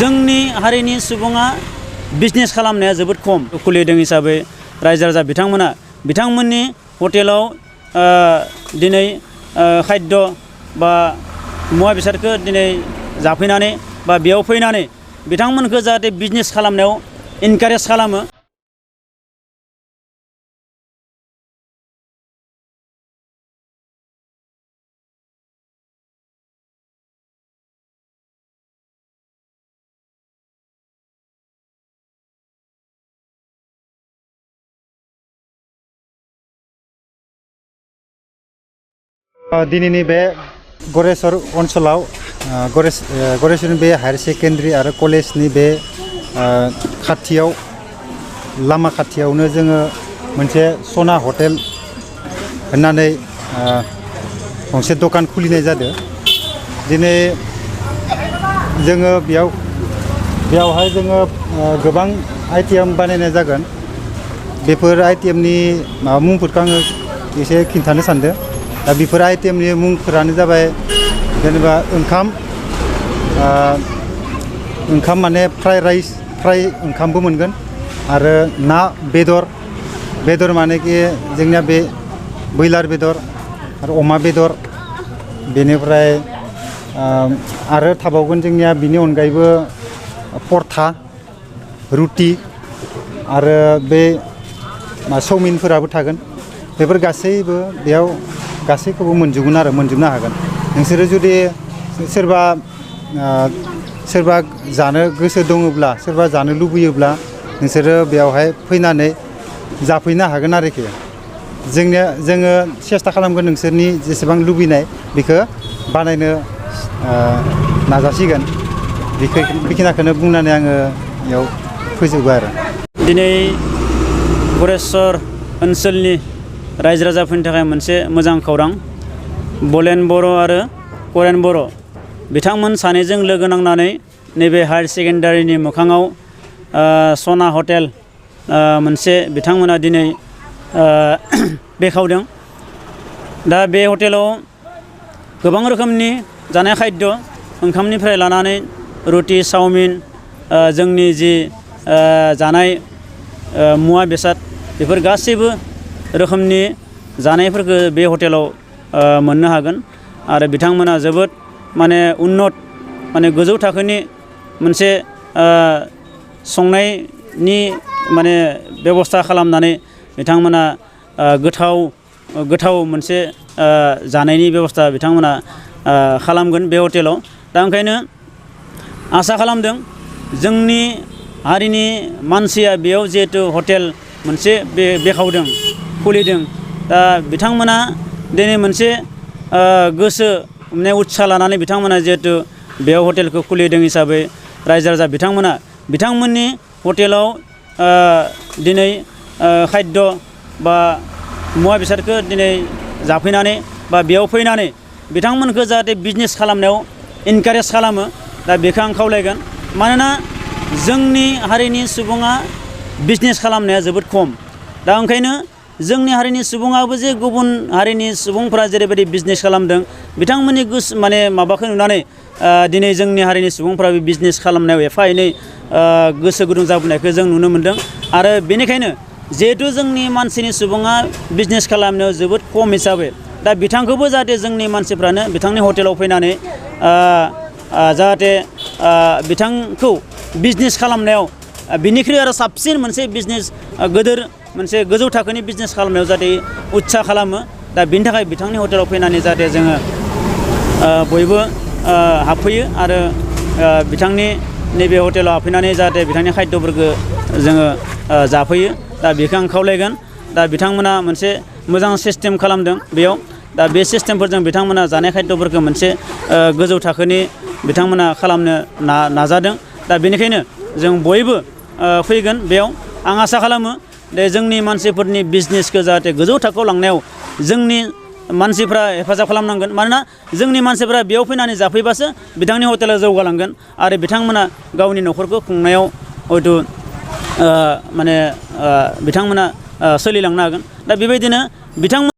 जोंनि हारिनि सुबुङा बिजनेस खालामनाया जोबोद खम खुलिदों हिसाबै रायजो राजा बिथांमोननि हटेलाव दिनै खाद्य बा मुवा बेसादखौ दिनै जाफैनानै बा बेयाव फैनानै बिथांमोनखौ जाहाथे बिजनेस खालामनायाव इनकारेज खालामो। दिनैनि बे गरेस्वर ओनसोलाव गरेस्वरनि बे हायर सेकेन्डारि आरो कलेजनि बे खाथियाव लामा खाथियावनो जोङो मोनसे सना हटेल होननानै गंसे दखान खुलिनाय जादों। दिनै जोङो बेयावहाय जोङो गोबां आइटेम बानायनाय जागोन। बेफोर आइटेमनि मुंफोरखौ आङो एसे खिन्थानो सानदों। दा बेफोर आइटेमनि मुंफोरानो जाबाय जेनेबा ओंखाम माने फ्राय ओंखामबो मोनगोन आरो ना बेदर मानेकि जोंनिया बे ब्रयलार बेदर आरो अमा बेदर बेनिफ्राय आरो थाबावगोन जोंनिया बिनि अनगायैबो परथा रुटि आरो बे चावमिनफोराबो थागोन। बेफोर गासैबो बेयाव गासैखौबो मोनजोबनो हागोन। नोंसोरो जुदि सोरबा जानो गोसो दङब्ला सोरबा जानो लुबैयोब्ला नोंसोरो बेयावहाय फैनानै जाफैनो हागोन आरोखि। जोङो सेस्था खालामगोन नोंसोरनि जेसेबां लुबैनाय बेखौ बानायनो नाजासिगोन। बेखिनिखौनो बुंनानै आङो बेयाव फोजोबो आरो। दिनै गरेस्वर ओनसोलनि रायजो राजाफोरनि थाखाय मोनसे मोजां खौरां। बलेन बर' आरो करेन बर' बिथांमोन सानैजों लोगो नांनानै नैबे हायार सेकेन्डारिनि मोखाङाव सना हटेल मोनसे बिथांमोना दिनै बेखेवदों। दा बे हटेलाव गोबां रोखोमनि जानाय खाद्य ओंखामनिफ्राय लानानै रुटि चावमिन जोंनि जि जानाय मुवा बेसाद बेफोर गासैबो रोखोमनि जानायफोरखौ बे हटेलाव मोननो हागोन। आरो बिथांमोना जोबोद उन्नत गोजौ थाखोनि मोनसे संनायनि बेबस्था खालामनानै बिथांमोना गोथाव मोनसे जानायनि बेबस्था बिथांमोना खालामगोन बे हटेलाव। दा ओंखायनो आसा खालामदों जोंनि हारिनि मानसिया बेयाव जिहेथु हटेल मोनसे बेखेवदों खुलिदों। दा बिथांमोना दिनै मोनसे गोसो उत्साह लानानै बिथांमोना जिहेथु बेयाव हटेलखौ खुलिदों हिसाबै रायजो राजा बिथांमोननि हटेलाव दिनै खाद्य बा मुवा बेसादखौ दिनै जाफैनानै बा बेयाव फैनानै बिथांमोनखौ जाहाथे बिजनेस खालामनायाव इनकारेज खालामो। दा बेखौ आं खावलायगोन। मानोना जोंनि हारिनि सुबुङा बिजनेस खालामनाया जोबोद खम। दा ओंखायनो जोंनि हारिनि सुबुङाबो जे गुबुन हारिनि सुबुंफोरा जेरैबायदि बिजनेस खालामदों बिथांमोननि माबाखौ नुनानै दिनै जोंनि हारिनि सुबुंफोरा बिजनेस खालामनायाव एफा एनै गोसो गुदुं जाबोनायखौ जों नुनो मोन्दों। आरो बेनिखायनो जिहेथु जोंनि मानसिनि सुबुङा बिजनेस खालामनायाव जोबोद खम हिसाबै दा बिथांखौबो जाहाथे जोंनि मानसिफ्रानो बिथांनि हटेलाव फैनानै जाहाथे बिथांखौ बिजनेस खालामनायाव बिनिख्रुइ आरो साबसिन मोनसे बिजनेस मोनसे गोजौ थाखोनि बिजनेस खालामनायाव जाहाथे उत्साह खालामो। दा बिनि थाखाय बिथांनि हटेलाव फैनानै जाहाथे जोङो बयबो हाबफैयो आरो बिथांनि नैबे हटेलाव हाबफैनानै जाहाथे बिथांनि खाद्यफोरखौ जोङो जाफैयो। दा बेखौ आं खावलायगोन। दा बिथांमोना मोनसे मोजां सिस्टेम खालामदों बेयाव। दा बे सिस्टेमफोरजों बिथांमोना जानाय खाद्यफोरखौ मोनसे गोजौ थाखोनि बिथांमोना खालामनो नाजादों। दा बेनिखायनो जों बयबो फैगोन बेयाव। आं आसा खालामो दे जोंनि मानसिफोरनि बिजनेसखौ जाहाथे गोजौ थाखोआव लांनायाव जोंनि मानसिफ्रा हेफाजाब खालामनांगोन। मानोना जोंनि मानसिफ्रा बेयाव फैनानै जाफैबासो बिथांनि हटेला जौगालांगोन आरो बिथांमोना गावनि न'खरखौ खुंनायाव हयथ' बिथांमोना सोलिलांनो हागोन। दा बेबायदिनो बिथांमोन